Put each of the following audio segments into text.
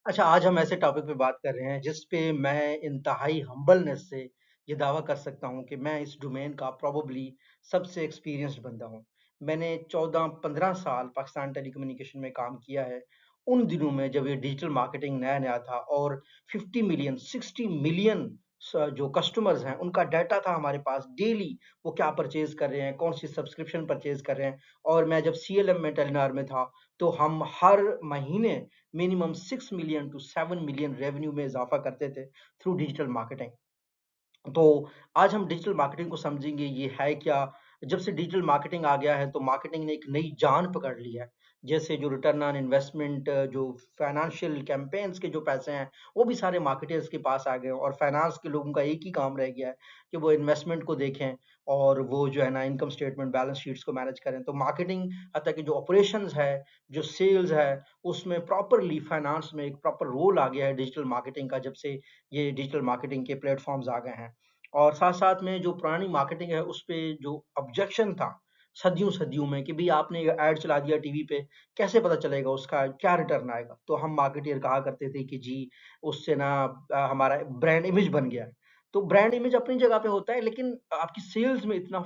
अच्छा, आज हम ऐसे टॉपिक पे बात कर रहे हैं जिस पे मैं इंतहाई हम्बलनेस से ये दावा कर सकता हूँ कि मैं इस डोमेन का प्रोबेबली सबसे एक्सपीरियंस्ड बंदा हूँ। मैंने 14-15 साल पाकिस्तान टेलीकम्युनिकेशन में काम किया है। उन दिनों में जब ये डिजिटल मार्केटिंग नया-नया था और 50 मिलियन, 60 मिलियन जो कस्टमर्स हैं, उनका डाटा था हमारे पास डेली। वो क्या परचेज़ कर रहे हैं, कौन-सी सब्सक्रिप्शन परचेज़ कर रहे हैं। और मैं जब सीएलएम में टेलीनॉर में था, तो हम हर महीने minimum 6 million to 7 million revenue में इज़ाफ़ा करते थे थ्रू डिजिटल मार्केटिंग। तो आज हम डिजिटल मार्केटिंग को समझेंगे ये है क्या? जब से डिजिटल मार्केटिंग आ गया है तो मार्केटिंग ने एक नई जान पकड़ ली है। जैसे जो रिटर्न ऑन इन्वेस्टमेंट जो फाइनेंशियल कैम्पेन्स के जो पैसे हैं, वो भी सारे मार्केटर्स के पास आ गए हैं और फाइनेंस के लोगों का एक ही काम रह गया है कि वो इन्वेस्टमेंट को देखें और वो जो है ना इनकम स्टेटमेंट, बैलेंस शीट्स को मैनेज करें। तो मार्केटिंग हत्ता कि जो ऑपरेशंस है, जो सेल्स है, उसमें प्रॉपरली फाइनेंस में एक प्रॉपर रोल आ गया है डिजिटल मार्केटिंग का जब से ये डिजिटल मार्केटिंग के प्लेटफ़ॉर्म्स आ गए हैं। और साथ-साथ में जो पुरानी मार्केटिंग है, उसपे जो ऑब्जेक्शन था, सदियों-सदियों में कि भई आपने ऐड चला दिया टीवी पे, कैसे पता चलेगा उसका क्या रिटर्न आएगा? तो हम मार्केटियर कहा करते थे कि जी, उससे ना हमारा ब्रांड इमेज बन गया है। तो ब्रांड इमेज अपनी जगह पे होता है, लेकिन आपकी सेल्स में इतना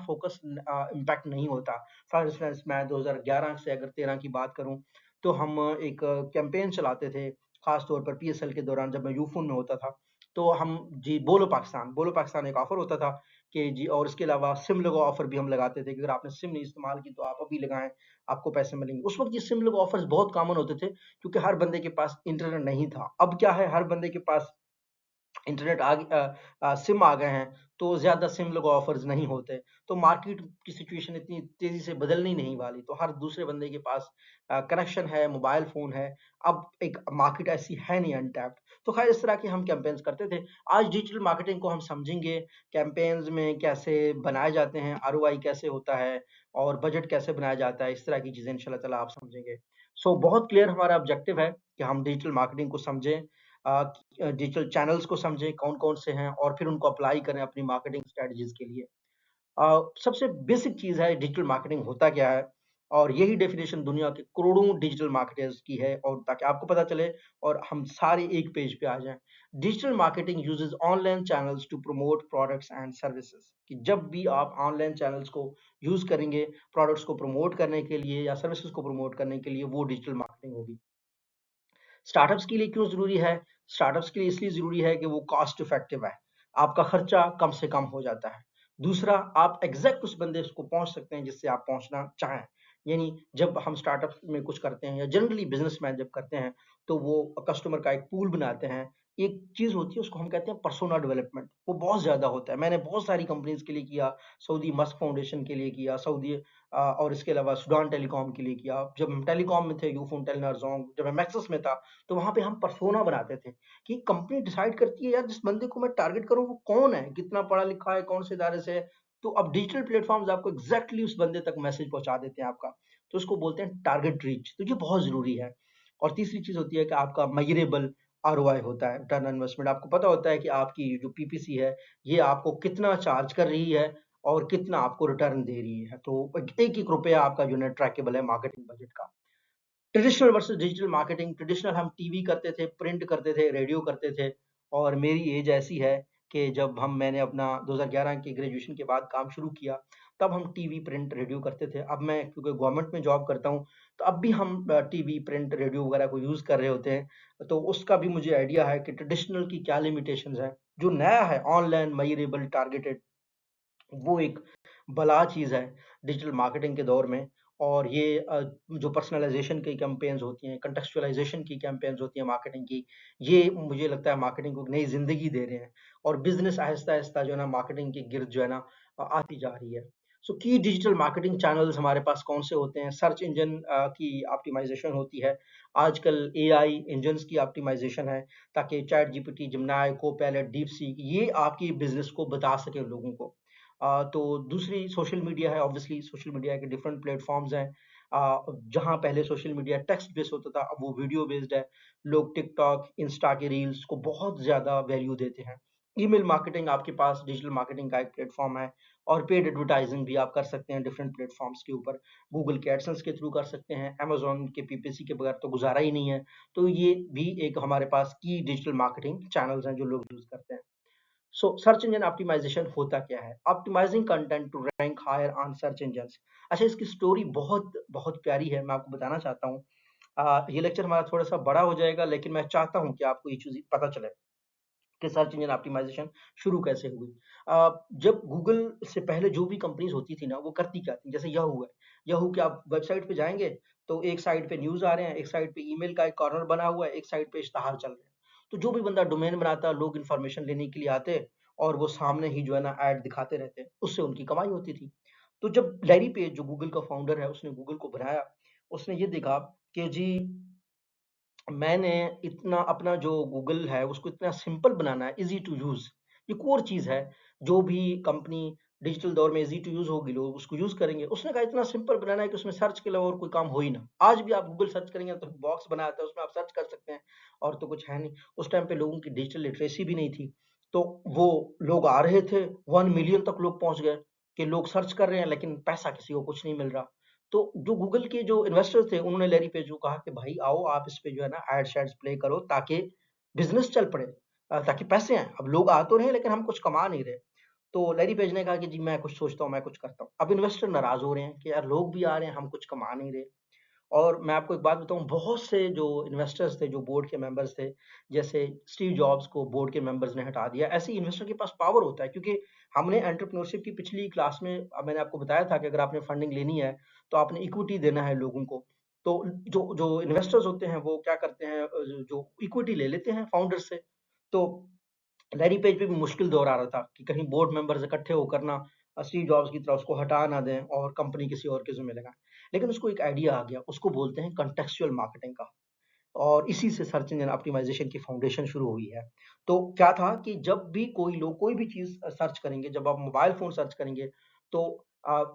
इम्पैक्ट नहीं होता। फॉर इंस्टेंस मैं 2011 से अगर 13 की बात करूँ, तो हम एक कैंपेन चलाते थे, खास तौर पर पीएसएल के दौरान जब मैं यूफ़ोन में होता था। तो हम जी बोलो पाकिस्तान एक ऑफ़र होता था कि जी और इसके अलावा सिम लगो ऑफ़र भी हम लगाते थे कि अगर आपने सिम नहीं इस्तेमाल की तो आप अभी लगाएँ, आपको पैसे मिलेंगे। उस वक़्त ये सिम लगो ऑफ़र्स बहुत कॉमन होते थे क्योंकि हर बंदे के पास इंटरनेट नहीं था। अब क्या है हर बंदे के पास सिम आ गए हैं, तो ज़्यादा सिम लोग ऑफ़र्स नहीं होते। तो मार्केट की सिचुएशन इतनी तेज़ी से बदलनी नहीं वाली, तो हर दूसरे बंदे के पास कनेक्शन है, मोबाइल फ़ोन है, अब एक मार्केट ऐसी है नहीं अनटैप्ड। तो ख़ैर इस तरह के हम कैम्पेन्स करते थे। आज डिजिटल मार्केटिंग को हम समझेंगे, कैम्पेन्स में कैसे बनाए जाते हैं, आरओआई कैसे होता है और बजट कैसे बनाया जाता है, इस तरह की चीज़ें इंशाअल्लाह ताला आप समझेंगे। सो बहुत क्लियर हमारा ऑब्जेक्टिव है कि हम डिजिटल मार्केटिंग को समझें डिजिटल चैनल्स को समझें कौन-कौन से हैं और फिर उनको अप्लाई करें अपनी मार्केटिंग स्ट्रैटेजीज़ के लिए। सबसे बेसिक चीज़ है डिजिटल मार्केटिंग होता क्या है? और यही डेफिनिशन दुनिया के करोड़ों डिजिटल मार्केटर्स की है और ताकि आपको पता चले और हम सारे एक पेज पे आ जाएँ। Digital marketing uses online channels to promote products and services कि जब भी आप ऑनलाइन चैनल्स को यूज़ करेंगे, प्रोडक्ट्स को प्रमोट करने के लिए या सर्विसेज़ को प्रमोट करने के लिए, वो डिजिटल मार्केटिंग होगी। स्टार्टअप्स के लिए क्यों ज़रूरी है? स्टार्टअप्स के लिए इसलिए ज़रूरी है कि वो कॉस्ट इफ़ेक्टिव है। आपका खर्चा कम से कम हो जाता है। दूसरा, आप एग्ज़ैक्ट उस बंदे को पहुँच सकते हैं जिससे आप पहुँचना चाहें। यानी जब हम स्टार्टअप में कुछ करते हैं या जनरली बिज़नेसमैन जब करते हैं, तो वो कस्टमर का एक पूल बनाते हैं। एक चीज़ होती है उसको हम कहते हैं पर्सोना डेवलपमेंट, वो बहुत ज़्यादा होता है। मैंने बहुत सारी कंपनीज़ के लिए किया, सऊदी मस्क फाउंडेशन के लिए किया, और इसके अलावा सूडान टेलीकॉम के लिए किया। जब हम टेलीकॉम में थे, यूफ़ोन, टेलीनॉर, ज़ोंग, जब मैं मैक्सिस में था, तो वहाँ पे हम पर्सोना बनाते थे कि कंपनी डिसाइड करती है यार जिस बंदे को मैं टारगेट करूँ वो कौन है? कितना पढ़ा लिखा है? कौन से इदारे से है? तो अब डिजिटल प्लेटफ़ॉर्म्स आपको एग्ज़ैक्टली उस बंदे तक मैसेज पहुँचा देते हैं आपका। तो उसको बोलते हैं टारगेट रीच, तो ये बहुत ज़रूरी है। और तीसरी चीज़ होती है कि आपका मेज़रेबल आरओआई होता है, रिटर्न ऑन इन्वेस्टमेंट। आपको पता होता है कि आपकी जो पीपीसी है, ये आपको कितना चार्ज कर रही है और कितना आपको रिटर्न दे रही है। तो एक-एक रुपया आपका जो है ना ट्रैकेबल है मार्केटिंग बजट का। Traditional versus digital marketing traditional हम टीवी करते थे, प्रिंट करते थे, रेडियो करते थे और मेरी एज ऐसी है कि जब मैंने अपना 2011 की ग्रेजुएशन के बाद काम शुरू किया, तब हम टीवी, प्रिंट, रेडियो करते थे। अब मैं क्योंकि गवर्नमेंट में जॉब करता हूँ, तो अब भी हम टीवी, प्रिंट, रेडियो वगैरह को यूज़ कर रहे होते हैं। तो उसका भी मुझे आइडिया है कि ट्रेडिशनल की क्या लिमिटेशंस हैं। जो नया है ऑनलाइन, मेज़रेबल, टारगेटेड वो एक बला चीज़ है डिजिटल मार्केटिंग के दौर में और ये जो पर्सनलाइज़ेशन की कैम्पेन्स होती हैं, कॉन्टेक्सचुअलाइज़ेशन की कैम्पेन्स होती हैं मार्केटिंग की, ये मुझे लगता है मार्केटिंग को एक नई ज़िंदगी दे रहे हैं और बिज़नेस आहिस्ता-आहिस्ता जो है ना मार्केटिंग के गिर्द जो है ना आती जा रही है। सो की डिजिटल मार्केटिंग चैनल्स हमारे पास कौन से होते हैं? सर्च इंजन की ऑप्टिमाइज़ेशन होती है। आजकल एआई इंजन्स की ऑप्टिमाइज़ेशन है ताकि chat GPT, Gemini, Copilot, DeepSeek ये आपकी बिज़नेस को बता सकें लोगों को। तो दूसरी सोशल मीडिया है ऑब्वियसली सोशल मीडिया के डिफरेंट प्लेटफ़ॉर्म्स हैं। जहाँ पहले सोशल मीडिया टेक्स्ट बेस्ड होता था, अब वो वीडियो बेस्ड है। लोग टिकटॉक, इंस्टा के रील्स को बहुत ज़्यादा वैल्यू देते हैं ईमेल मार्केटिंग आपके पास डिजिटल मार्केटिंग का एक प्लेटफॉर्म है, और पेड एडवर्टाइजिंग भी आप कर सकते हैं डिफरेंट प्लेटफॉर्म्स के ऊपर। गूगल के एडसेंस के थ्रू कर सकते हैं, अमेजोन के पीपीसी के बगैर तो गुजारा ही नहीं है। तो ये भी एक हमारे पास की डिजिटल मार्केटिंग चैनल्स हैं जो लोग यूज करते हैं। सो सर्च इंजन ऑप्टिमाइजेशन होता क्या है? Optimising content to rank higher on search engines. अच्छा, इसकी स्टोरी बहुत बहुत प्यारी है, मैं आपको बताना चाहता हूँ। ये लेक्चर हमारा थोड़ा सा बड़ा हो जाएगा, लेकिन मैं चाहता हूँ कि आपको ये चीज पता चले कि सर्च इंजन ऑप्टिमाइजेशन शुरू कैसे हुई। जब गूगल से पहले जो भी कंपनीज होती थी ना, वो करती क्या थी, जैसे याहू है। याहू के आप वेबसाइट पे जाएंगे तो एक साइड पे न्यूज आ रहे हैं, एक साइड पे ईमेल का एक कॉर्नर बना हुआ है, एक साइड पे इश्तहार चल रहे हैं। तो जो भी बंदा डोमेन बनाता, लोग इन्फॉर्मेशन लेने के लिए आते, और वो सामने ही जो है ना ऐड दिखाते रहते, उससे उनकी कमाई होती थी। तो जब लैरी पेज जो गूगल का फाउंडर है, उसने गूगल को बनाया, उसने ये देखा कि जी मैंने इतना अपना जो गूगल है उसको इतना सिंपल बनाना है, इजी टू यूज। ये कोर चीज है। जो भी कंपनी डिजिटल दौर में इजी टू यूज होगी, लोग उसको यूज करेंगे। उसने कहा इतना सिंपल बनाना है कि उसमें सर्च के अलावा और कोई काम हो ही ना। आज भी आप गूगल सर्च करेंगे तो बॉक्स बनाया था, उसमें आप सर्च कर सकते हैं, और तो कुछ है नहीं। उस टाइम पे लोगों की डिजिटल लिटरेसी भी नहीं थी। तो वो लोग आ रहे थे, 1 मिलियन तक लोग पहुंच गए कि लोग सर्च कर रहे हैं, लेकिन पैसा किसी को कुछ नहीं मिल रहा। तो जो गूगल के जो इन्वेस्टर थे, उन्होंने लैरी पेज को कहा कि भाई आओ, आप इस पे जो है ना एड शेड्स प्ले करो, ताकि बिजनेस चल पड़े, ताकि पैसे आए। अब लोग आ तो रहे हैं, लेकिन हम कुछ कमा नहीं रहे। तो लैरी पेज ने कहा कि जी मैं कुछ सोचता हूँ, मैं कुछ करता हूँ। अब इन्वेस्टर नाराज हो रहे हैं कि यार लोग भी आ रहे हैं, हम कुछ कमा नहीं रहे। और मैं आपको एक बात बताऊं, बहुत से जो इन्वेस्टर्स थे, जो बोर्ड के मेंबर्स थे, जैसे स्टीव जॉब्स को बोर्ड के मेंबर्स ने हटा दिया। ऐसे इन्वेस्टर के पास पावर होता है, क्योंकि हमने एंटरप्रेन्योरशिप की पिछली क्लास में मैंने आपको बताया था कि अगर आपने फंडिंग लेनी है तो आपने इक्विटी देना है लोगों को। तो जो जो इन्वेस्टर्स होते हैं वो क्या करते हैं, जो इक्विटी ले लेते हैं फाउंडर से। तो लैरी पेज पे भी मुश्किल दौर आ रहा था कि कहीं बोर्ड मेंबर्स इकट्ठे होकर ना स्टीव जॉब्स की तरह उसको हटा ना दें और कंपनी किसी और के जिम्मे लगाएं। लेकिन उसको एक आइडिया आ गया, उसको बोलते हैं कॉन्टेक्सचुअल मार्केटिंग का। और इसी से सर्च इंजन ऑप्टिमाइजेशन की फाउंडेशन शुरू हुई है। तो क्या था कि जब भी कोई लोग कोई भी चीज सर्च करेंगे, जब आप मोबाइल फोन सर्च करेंगे, तो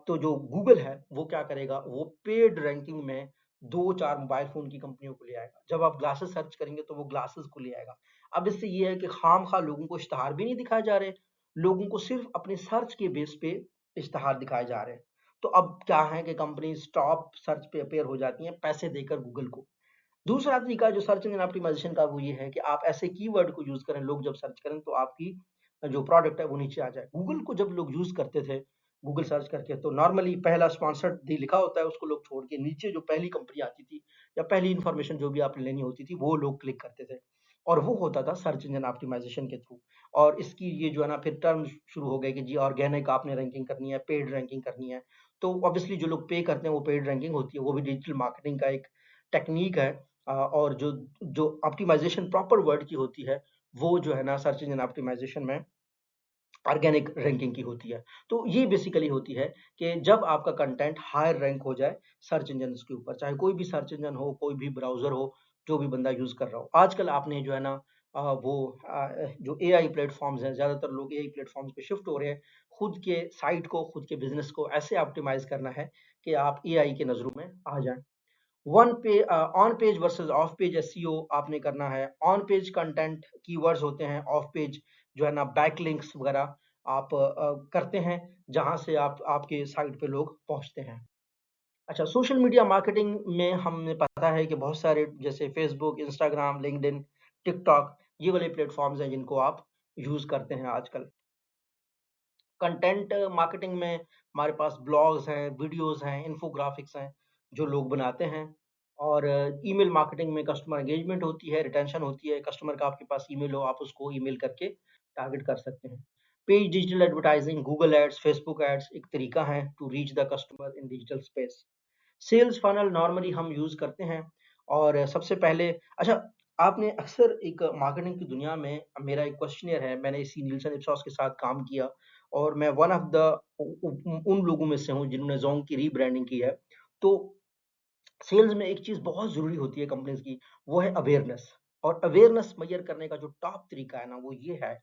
तो जो गूगल है वो क्या करेगा, वो पेड रैंकिंग में दो चार मोबाइल फोन की कंपनियों को ले आएगा। जब आप ग्लासेस सर्च करेंगे तो वो ग्लासेस को ले आएगा। अब इससे ये है कि खाम खा लोगों को इश्तहार भी नहीं दिखाए जा रहे, लोगों को सिर्फ अपने सर्च के बेस पे इश्तहार दिखाए जा रहे हैं। तो अब क्या है कि कंपनी टॉप सर्च पे अपेयर हो जाती हैं पैसे देकर गूगल को। दूसरा तरीका जो सर्च इंजन ऑप्टिमाइजेशन का, वो ये है कि आप ऐसे कीवर्ड को यूज करें, लोग जब सर्च करें तो आपकी जो प्रोडक्ट है वो नीचे आ जाए। गूगल को जब लोग यूज करते थे, गूगल सर्च करके, तो नॉर्मली पहला स्पॉन्सर्ड दी लिखा होता है, उसको लोग छोड़ के नीचे जो पहली कंपनी आती थी या पहली इंफॉर्मेशन जो भी आपने लेनी होती थी, वो लोग क्लिक करते थे। और वो होता था सर्च इंजन ऑप्टिमाइजेशन के थ्रू। और इसकी ये जो है ना फिर टर्म शुरू हो गए कि जी ऑर्गेनिक आपने रैंकिंग करनी है, पेड रैंकिंग करनी है। तो ऑब्वियसली जो लोग पे करते हैं वो पेड रैंकिंग होती है, वो भी डिजिटल मार्केटिंग का एक टेक्निक है। और जो जो ऑप्टिमाइजेशन प्रॉपर वर्ड की होती है, वो जो है ना सर्च इंजन ऑप्टिमाइजेशन में ऑर्गेनिक रैंकिंग की होती है। तो ये बेसिकली होती है कि जब आपका कंटेंट हायर रैंक हो जाए सर्च इंजन के ऊपर, चाहे कोई भी सर्च इंजन हो, कोई भी ब्राउजर हो, जो भी बंदा यूज कर रहा हो। आजकल आपने जो है ना जो एआई प्लेटफॉर्म्स हैं, ज्यादातर लोग एआई प्लेटफॉर्म्स पे शिफ्ट हो रहे हैं। खुद के साइट को, खुद के बिजनेस को ऐसे ऑप्टिमाइज करना है कि आप एआई के नजरों में आ जाएं। वन पे on page versus of page SEO आपने करना है। ऑन पेज कंटेंट कीवर्ड्स होते हैं, ऑफ पेज जो है ना बैकलिंक्स वगैरह आप करते हैं, जहां से आप आपके साइट पे लोग पहुंचते हैं। अच्छा, सोशल मीडिया मार्केटिंग में हमें पता है कि बहुत सारे, जैसे फेसबुक, इंस्टाग्राम, लिंक्डइन, टिकटॉक, ये वाले प्लेटफॉर्म्स हैं जिनको आप यूज करते हैं आजकल। कंटेंट मार्केटिंग में हमारे पास ब्लॉग्स हैं, वीडियोस हैं, इन्फोग्राफिक्स हैं, जो लोग बनाते हैं। और ईमेल मार्केटिंग में कस्टमर एंगेजमेंट होती है, रिटेंशन होती है। कस्टमर का आपके पास ईमेल हो, आप उसको ईमेल करके टारगेट कर सकते हैं। Page digital advertising, Google ads, Facebook ads एक तरीका है to reach the customer in digital space. Sales funnel normally हम यूज करते हैं। और सबसे पहले, अच्छा, आपने अक्सर एक मार्केटिंग की दुनिया में, मेरा एक क्वेश्चनियर है, मैंने इसी नीलसन इप्सॉस के साथ काम किया, और मैं वन ऑफ द उन लोगों में से हूँ जिन्होंने जोंग की रीब्रांडिंग की है। तो सेल्स में एक चीज बहुत जरूरी होती है कंपनीज की, वो है अवेयरनेस। और अवेयरनेस मेजर करने का जो टॉप तरीका है ना, वो ये है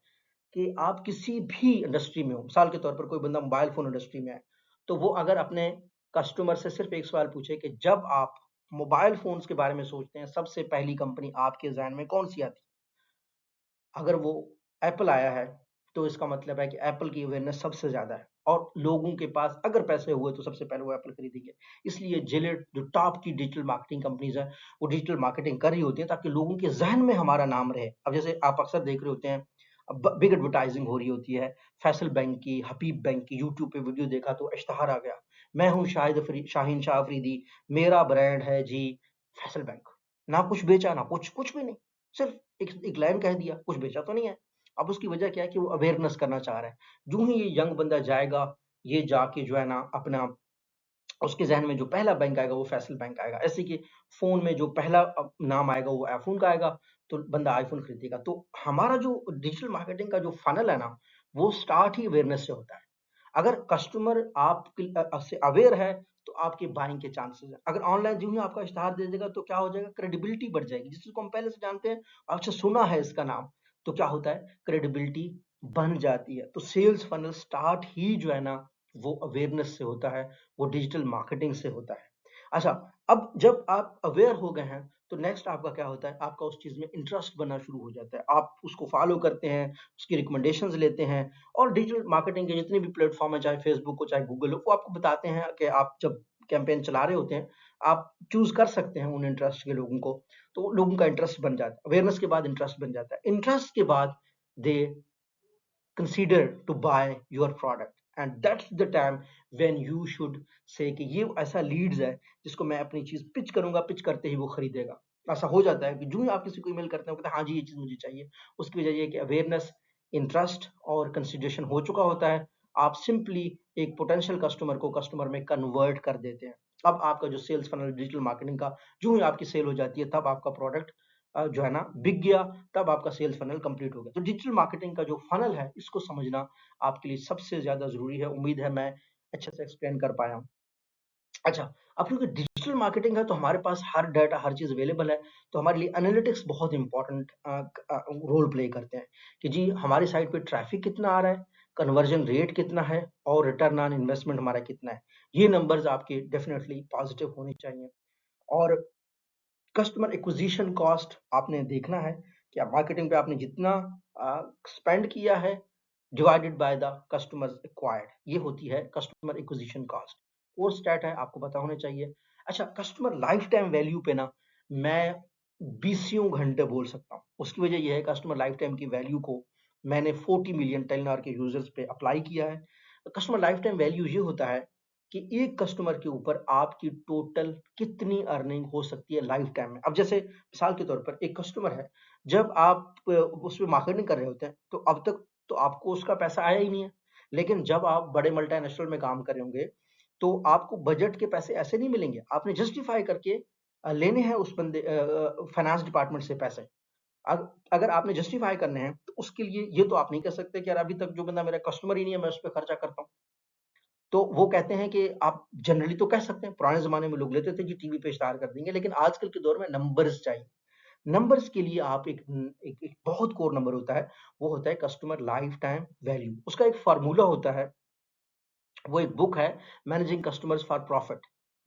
कि आप किसी भी इंडस्ट्री में हो, मिसाल के तौर पर कोई बंदा मोबाइल फोन इंडस्ट्री में है, तो वो अगर अपने कस्टमर से सिर्फ एक सवाल पूछे कि जब आप मोबाइल फोन्स के बारे में सोचते हैं, सबसे पहली कंपनी आपके जहन में कौन सी आती है? अगर वो एप्पल आया है, तो इसका मतलब है कि एप्पल की अवेयरनेस सबसे ज़्यादा है और लोगों के पास अगर पैसे हुए तो सबसे पहले वो एप्पल खरीदेंगे। इसलिए जिलेट जो टॉप की डिजिटल मार्केटिंग कंपनीज़ हैं, वो डिजिटल मार्केटिंग कर रही होती हैं ताकि लोगों के ज़हन में हमारा नाम रहे। अब जैसे आप अक्सर देख रहे होते हैं, बिग एडवर्टाइजिंग हो रही होती है, फैसल बैंक की, हबीब बैंक की, यूट्यूब पे वीडियो देखा तो इश्तिहार आ गया, मैं हूँ शाहीन शाह अफरीदी, मेरा ब्रांड है जी फैसल बैंक। ना कुछ बेचा, ना कुछ भी नहीं, सिर्फ एक लाइन कह दिया, कुछ बेचा तो नहीं है। अब उसकी वजह क्या है कि वो अवेयरनेस करना चाह रहा है। जो ही ये यंग बंदा जाएगा, ये जाके जो है ना अपना, उसके ज़हन में जो पहला बैंक आएगा वो फैसल बैंक आएगा। ऐसे कि फ़ोन में जो पहला नाम आएगा वो आईफ़ोन का आएगा, तो बंदा आईफ़ोन खरीदेगा। तो हमारा जो डिजिटल मार्केटिंग का जो फ़नल है ना, वो स्टार्ट ही अवेयरनेस से होता है। अगर कस्टमर से अवेयर है, तो आपके बाइंग के चांसेस हैं। अगर ऑनलाइन जो ही आपका इश्तिहार दे देगा तो क्या हो जाएगा, क्रेडिबिलिटी बढ़ जाएगी। जिस चीज़ को हम पहले से जानते हैं, अच्छा सुना है इसका नाम, तो क्या होता है, क्रेडिबिलिटी बन जाती है। तो सेल्स फ़नल स्टार्ट ही जो है ना, वो अवेयरनेस से होता है, वो डिजिटल मार्केटिंग से होता है। अच्छा, अब जब आप अवेयर हो गए हैं, तो नेक्स्ट आपका क्या होता है, आपका उस चीज़ में इंटरेस्ट बनना शुरू हो जाता है। आप उसको फ़ॉलो करते हैं, उसकी रिकमेंडेशंस लेते हैं और डिजिटल मार्केटिंग के जितने भी प्लेटफ़ॉर्म हैं, चाहे फ़ेसबुक हो, चाहे गूगल हो, वो आपको बताते हैं कि आप जब कैंपेन चला रहे होते हैं, आप चूज़ कर सकते हैं उन इंटरेस्ट के लोगों को, तो लोगों का इंटरेस्ट बन जाता है। अवेयरनेस के बाद इंटरेस्ट बन जाता है। इंटरेस्ट के बाद दे consider to buy your product, and that's the time when you should say कि ये ऐसा लीड्स है जिसको मैं अपनी चीज पिच करूंगा, पिच करते ही वो खरीदेगा। ऐसा हो जाता है कि जो ही आप किसी को ईमेल करते हैं वो कहता है हाँ जी ये चीज मुझे चाहिए। उसकी वजह ये है कि अवेयरनेस, इंटरेस्ट और कंसिडरेशन हो चुका होता है। आप सिंपली एक पोटेंशियल कस्टमर को कस्टमर में कन्वर्ट कर देते हैं। अब आपका जो सेल्स फनल डिजिटल मार्केटिंग का, जो ही आपकी सेल हो जाती है, तब आपका प्रोडक्ट जो है ना बिक गया, तब आपका सेल्स फनल कंप्लीट हो गया। तो डिजिटल मार्केटिंग का जो फनल है, इसको समझना आपके लिए सबसे ज़्यादा ज़रूरी है। उम्मीद है मैं अच्छे से एक्सप्लेन कर पाया हूँ। अच्छा, अब क्योंकि डिजिटल मार्केटिंग है तो हमारे पास हर डाटा, हर चीज़ अवेलेबल है, तो हमारे लिए एनालिटिक्स बहुत इम्पोर्टेंट रोल प्ले करते हैं कि जी हमारी साइट पे ट्रैफिक कितना आ रहा है, कन्वर्जन रेट कितना है और रिटर्न ऑन इन्वेस्टमेंट हमारा कितना है। ये नंबर्स आपके डेफिनिटली पॉजिटिव होने चाहिए। और कस्टमर एक्विजिशन कॉस्ट आपने देखना है कि आप मार्केटिंग पे आपने जितना स्पेंड किया है divided by the customers acquired, ये होती है कस्टमर एक्विजिशन कॉस्ट। और स्टैट है आपको पता होने चाहिए। अच्छा, कस्टमर लाइफ टाइम वैल्यू पे ना मैं बीसियों घंटे बोल सकता हूँ। उसकी वजह यह है कस्टमर लाइफ टाइम की वैल्यू को मैंने 40 मिलियन टेलीनॉर के यूजर्स पे अप्लाई किया है। कस्टमर लाइफ टाइम वैल्यू ये होता है कि एक कस्टमर के ऊपर आपकी टोटल कितनी अर्निंग हो सकती है लाइफ टाइम में। अब जैसे मिसाल के तौर पर एक कस्टमर है, जब आप उसपे मार्केटिंग कर रहे होते हैं, तो अब तक तो आपको उसका पैसा आया ही नहीं है। लेकिन जब आप बड़े मल्टीनेशनल में काम कर रहे होंगे, तो आपको बजट के पैसे ऐसे नहीं मिलेंगे। आपने जस्टिफाई करके लेने हैं उस बंदे फाइनेंस डिपार्टमेंट से पैसे। अगर आपने जस्टिफाई करने हैं, तो उसके लिए ये तो आप नहीं कह सकते कि यार अभी तक जो बंदा मेरा कस्टमर ही नहीं है, मैं उस पे खर्चा करता हूँ। तो वो कहते हैं कि आप जनरली तो कह सकते हैं, पुराने ज़माने में लोग लेते थे कि टीवी पे इश्तिहार कर देंगे, लेकिन आजकल के दौर में नंबर्स चाहिए। नंबर्स के लिए आप एक बहुत कोर नंबर होता है, वो होता है कस्टमर लाइफ टाइम वैल्यू। उसका एक फ़ॉर्मूला होता है, वो एक बुक है, मैनेजिंग कस्टमर्स फॉर प्रॉफिट।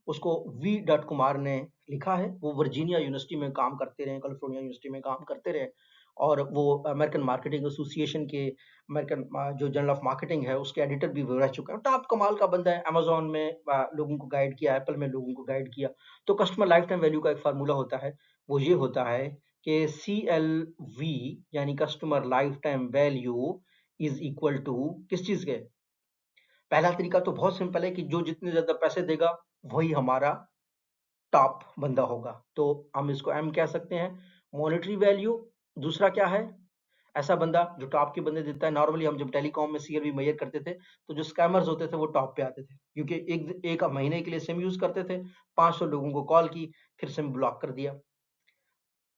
उसको वी. कुमार ने लिखा है। वो वर्जीनिया यूनिवर्सिटी में काम करते रहे, कैलिफोर्निया यूनिवर्सिटी में काम करते रहे और वो अमेरिकन मार्केटिंग एसोसिएशन के जो जर्नल ऑफ मार्केटिंग है, उसके एडिटर भी वो रह चुके हैं। टॉप कमाल का बंदा है। अमेज़न में लोगों को गाइड किया, एप्पल में लोगों को गाइड किया। तो कस्टमर लाइफ टाइम वैल्यू का एक फ़ॉर्मूला होता है, वो ये होता है कि CLV यानी customer lifetime value is equal to किस चीज़ के? पहला तरीका तो बहुत सिंपल है कि जो जितने ज़्यादा पैसे देगा, वही हमारा टॉप बंदा होगा। तो हम इसको एम कह सकते हैं, मॉनेटरी वैल्यू। दूसरा क्या है? ऐसा बंदा जो टॉप के बंदे देता है। नॉर्मली हम जब टेलीकॉम में सीएलवी मेजर करते थे, तो जो स्कैमर्स होते थे वो टॉप पे आते थे। क्योंकि एक महीने के लिए सिम यूज़ करते थे, 500 लोगों को कॉल की, फिर सिम ब्लॉक कर दिया।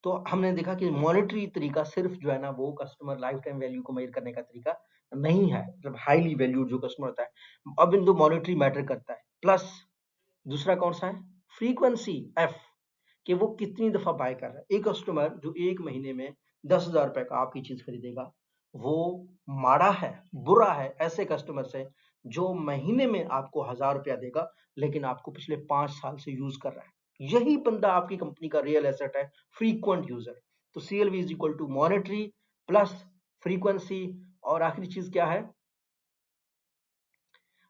तो हमने देखा कि मॉनेटरी तरीका सिर्फ जो है ना वो कस्टमर लाइफ टाइम वैल्यू को मेजर करने का तरीका नहीं है। मतलब हाईली वैल्यूड जो कस्टमर होता है, अब इन दो मॉनेटरी मैटर करता है। प्लस दूसरा कौन सा है? फ्रीक्वेंसी एफ, कि वो कितनी दफा बाय कर रहा है। एक कस्टमर जो एक महीने में 10,000 रुपए का आपकी चीज खरीदेगा, वो माड़ा है, बुरा है ऐसे कस्टमर से जो महीने में आपको 1,000 रुपया देगा, लेकिन आपको पिछले 5 साल से यूज कर रहा है। यही बंदा आपकी कंपनी का रियल एसेट है, फ्रीक्वेंट यूजर। तो CLV is equal to monetary plus frequency और आखिरी चीज क्या है,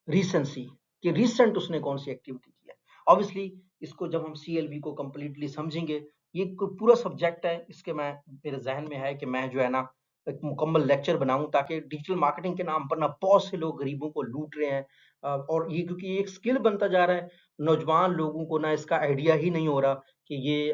रिसेंसी, कि रिसेंट उसने कौन सी एक्टिविटी की है। ऑब्वियसली इसको जब हम सीएलवी को कंप्लीटली समझेंगे, ये पूरा सब्जेक्ट है, इसके मैं मेरे जहन में है कि मैं जो है ना एक मुकम्मल लेक्चर बनाऊं, ताकि डिजिटल मार्केटिंग के नाम पर ना बहुत से लोग गरीबों को लूट रहे हैं, और ये क्योंकि ये एक स्किल बनता जा रहा है, नौजवान लोगों को ना इसका आइडिया ही नहीं हो रहा कि ये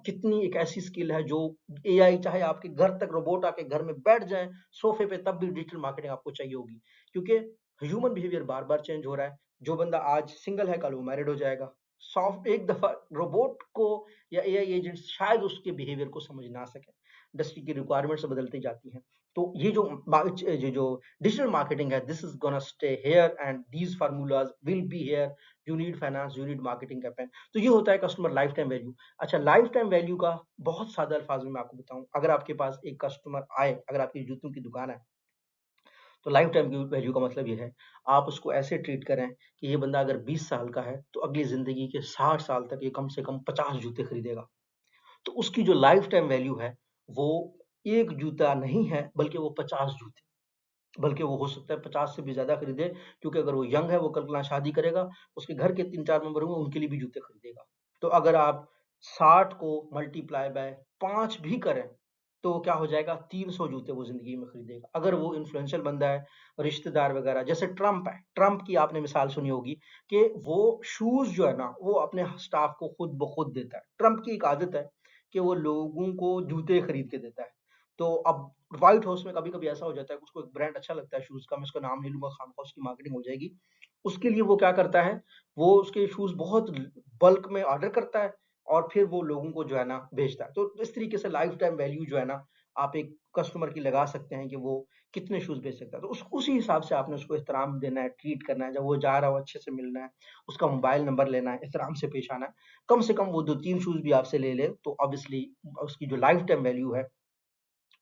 कितनी एक ऐसी स्किल है जो एआई, चाहे आपके घर तक रोबोट आके घर में बैठ जाए सोफे पे, तब भी डिजिटल मार्केटिंग आपको चाहिए होगी, क्योंकि ह्यूमन बिहेवियर बार बार चेंज हो रहा है। जो बंदा आज सिंगल है कल वो मैरिड हो जाएगा। सॉफ्ट एक दफा रोबोट को या एआई एजेंट शायद उसके बिहेवियर को समझ ना सके, इंडस्ट्री की रिक्वायरमेंट्स बदलती जाती हैं। तो ये जो डिजिटल मार्केटिंग है, this is gonna stay here and these formulas will be here. You need finance, you need marketing campaign. तो ये होता है कस्टमर लाइफ टाइम वैल्यू। अच्छा, लाइफ टाइम वैल्यू का बहुत सादा अल्फाज में मैं आपको बताऊं, अगर आपके पास एक कस्टमर आए, अगर आपकी जूतों की दुकान है, तो लाइफ टाइम की वैल्यू का मतलब ये है, आप उसको ऐसे ट्रीट करें कि ये बंदा अगर 20 साल का है तो अगली जिंदगी के 60 साल तक ये कम से कम 50 जूते खरीदेगा। तो उसकी जो लाइफ टाइम वैल्यू है, वो एक जूता नहीं है, बल्कि वो 50 जूते, बल्कि वो हो सकता है 50 से भी ज्यादा खरीदे, क्योंकि अगर वो यंग है, वो कल शादी करेगा, उसके घर के 3-4 मेंबर होंगे, उनके लिए भी जूते खरीदेगा। तो अगर आप 60 को मल्टीप्लाई बाय 5 भी करें, तो क्या हो जाएगा, 300 जूते वो जिंदगी में खरीदेगा। अगर वो इन्फ्लुएंशियल बंदा है, रिश्तेदार वगैरह, जैसे ट्रम्प है, ट्रम्प की आपने मिसाल सुनी होगी कि वो शूज जो है ना, वो अपने स्टाफ को खुद ब खुद देता है। ट्रम्प की एक आदत है कि वो लोगों को जूते खरीद के देता है। तो अब व्हाइट हाउस में कभी-कभी ऐसा हो जाता है कि उसको एक ब्रांड अच्छा लगता है शूज़ का, मैं उसका नाम नहीं लूँगा, खामख़ा उसकी मार्केटिंग हो जाएगी। उसके लिए वो क्या करता है, वो उसके शूज़ बहुत बल्क में ऑर्डर करता है और फिर वो लोगों को जो है ना बेचता है। तो इस तरीके से लाइफ टाइम वैल्यू जो है ना, आप एक कस्टमर की लगा सकते हैं कि वो कितने शूज़ बेच सकता है। तो उसी हिसाब से आपने उसको एहतराम देना है, ट्रीट करना है, जब वो जा रहा हो अच्छे से मिलना है, उसका मोबाइल नंबर लेना है, एहतराम से पेश आना है। कम से कम वो 2-3 शूज़ भी आपसे ले ले, तो ऑब्वियसली उसकी जो लाइफ टाइम वैल्यू है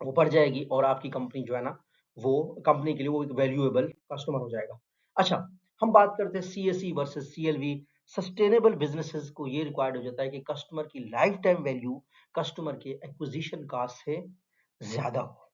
वो बढ़ जाएगी और आपकी कंपनी जो है ना, वो कंपनी के लिए वो एक वैल्यूएबल कस्टमर हो जाएगा। अच्छा, हम बात करते हैं CSE versus CLV. Sustainable businesses को ये रिक्वायर्ड हो जाता है कि कस्टमर की लाइफ टाइम वैल्यू कस्टमर के एक्विजिशन कॉस्ट से ज़्यादा हो।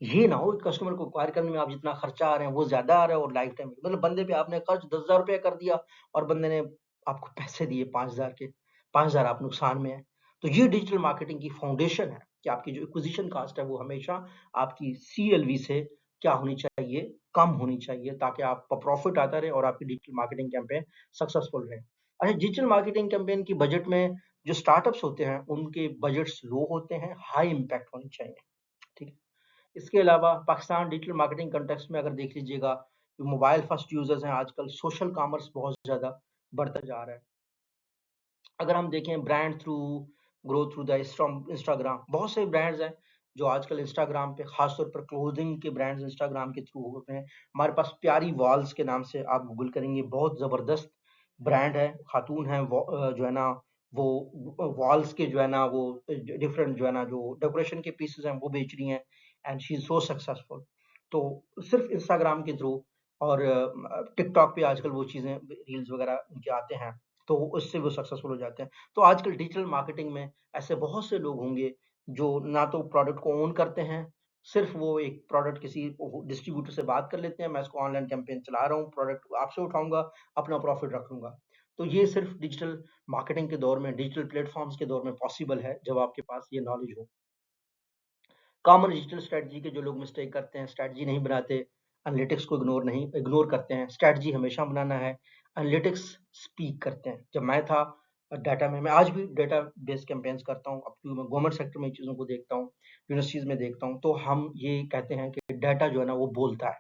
ये ना हो कि कस्टमर को एक्वायर करने में आप जितना खर्चा आ रहे हैं, वो ज़्यादा आ रहा है और लाइफ टाइम मतलब बंदे पे आपने खर्च ₹10,000 कर दिया और बंदे ने आपको पैसे दिए 5,000 के, 5,000 आप नुकसान में हैं। तो ये डिजिटल मार्केटिंग की फाउंडेशन है कि आपकी जो एक्विजिशन कॉस्ट है, वो हमेशा आपकी सीएलवी से क्या होनी चाहिए, कम होनी चाहिए, ताकि आपका प्रॉफिट आता रहे और आपकी डिजिटल मार्केटिंग कैंपेन सक्सेसफुल रहे। अच्छा, डिजिटल मार्केटिंग कैंपेन की बजट में जो स्टार्टअप्स होते हैं, उनके बजट्स लो होते हैं, हाई इम्पैक्ट होनी चाहिए, ठीक है? इसके अलावा पाकिस्तान डिजिटल मार्केटिंग कॉन्टेक्स्ट में अगर देख लीजिएगा, जो मोबाइल फर्स्ट यूजर्स हैं आजकल, सोशल कॉमर्स बहुत ज़्यादा बढ़ता जा रहा है। अगर हम देखें brand through grow through the Instagram, बहुत से ब्रांड्स हैं जो आजकल इंस्टाग्राम पे, खासतौर पर क्लोथिंग के ब्रांड्स इंस्टाग्राम के थ्रू होते हैं। हमारे पास प्यारी वॉल्स के नाम से आप गूगल करेंगे, बहुत ज़बरदस्त ब्रांड है, खातून है वो जो है ना, वो वॉल्स के जो है ना, वो डिफरेंट जो है ना, जो डेकोरेशन के पीसेस हैं वो बेच रही हैं, and she is so successful. तो सिर्फ इंस्टाग्राम के थ्रू और टिकटॉक पे आजकल वो चीज़ें रील्स वगैरह उनके आते हैं, तो उससे वो सक्सेसफुल हो जाते हैं। तो आजकल डिजिटल मार्केटिंग में ऐसे बहुत से लोग होंगे जो ना तो प्रोडक्ट को ओन करते हैं, सिर्फ वो एक प्रोडक्ट किसी डिस्ट्रीब्यूटर से बात कर लेते हैं, मैं इसको ऑनलाइन कैंपेन चला रहा हूँ, प्रोडक्ट आपसे उठाऊंगा, अपना प्रॉफिट रख लूंगा। तो ये सिर्फ डिजिटल मार्केटिंग के दौर में, डिजिटल प्लेटफॉर्म्स के दौर में पॉसिबल है, जब आपके पास ये नॉलेज हो। कॉमन डिजिटल स्ट्रेटजी के जो लोग मिस्टेक करते हैं, स्ट्रेटजी नहीं बनाते, एनालिटिक्स को इग्नोर करते हैं। स्ट्रेटजी हमेशा बनाना है, एनालिटिक्स स्पीक करते हैं। जब मैं था डाटा में, मैं आज भी डाटा बेस्ड कैंपेन्स करता हूँ, अब तो मैं गवर्नमेंट सेक्टर में चीज़ों को देखता हूँ, यूनिवर्सिटीज़ में देखता हूँ, तो हम ये कहते हैं कि डाटा जो है ना वो बोलता है।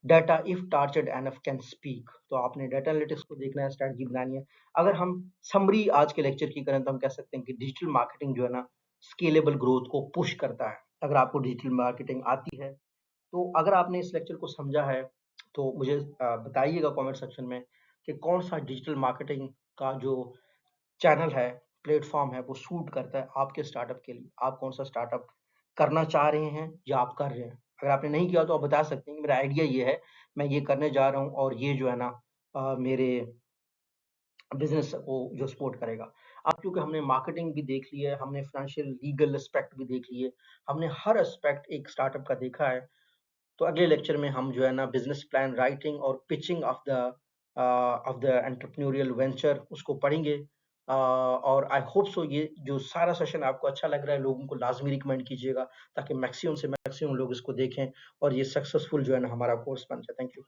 Data if tortured enough can speak. तो आपने डाटा एनालिटिक्स को देखना है, स्ट्रेटजी बनानी है। अगर हम समरी आज के लेक्चर की करें, तो हम कह सकते हैं कि डिजिटल मार्केटिंग जो है ना, स्केलेबल ग्रोथ को पुश करता है। अगर आपको डिजिटल मार्केटिंग आती है, तो अगर आपने इस लेक्चर को समझा है, तो मुझे बताइएगा कमेंट सेक्शन में कि कौन सा डिजिटल मार्केटिंग का जो चैनल है, प्लेटफॉर्म है, वो सूट करता है आपके स्टार्टअप के लिए। आप कौन सा स्टार्टअप करना चाह रहे हैं या आप कर रहे हैं। अगर आपने नहीं किया तो आप बता सकते हैं कि मेरा आइडिया ये है, मैं ये करने जा रहा हूँ और ये जो है ना मेरे बिजनेस को जो सपोर्ट करेगा। अब क्योंकि हमने मार्केटिंग भी देख ली है, हमने फाइनेंशियल लीगल एस्पेक्ट भी देख लिए, हमने हर एस्पेक्ट एक स्टार्टअप का देखा है, तो अगले लेक्चर में हम जो है ना बिजनेस प्लान राइटिंग और pitching of the entrepreneurial venture उसको पढ़ेंगे। और आई होप सो ये जो सारा सेशन आपको अच्छा लग रहा है, लोगों को लाजमी रिकमेंड कीजिएगा ताकि मैक्सिमम से मैक्सिमम लोग इसको देखें और ये सक्सेसफुल जो है ना हमारा कोर्स बन जाए। Thank you.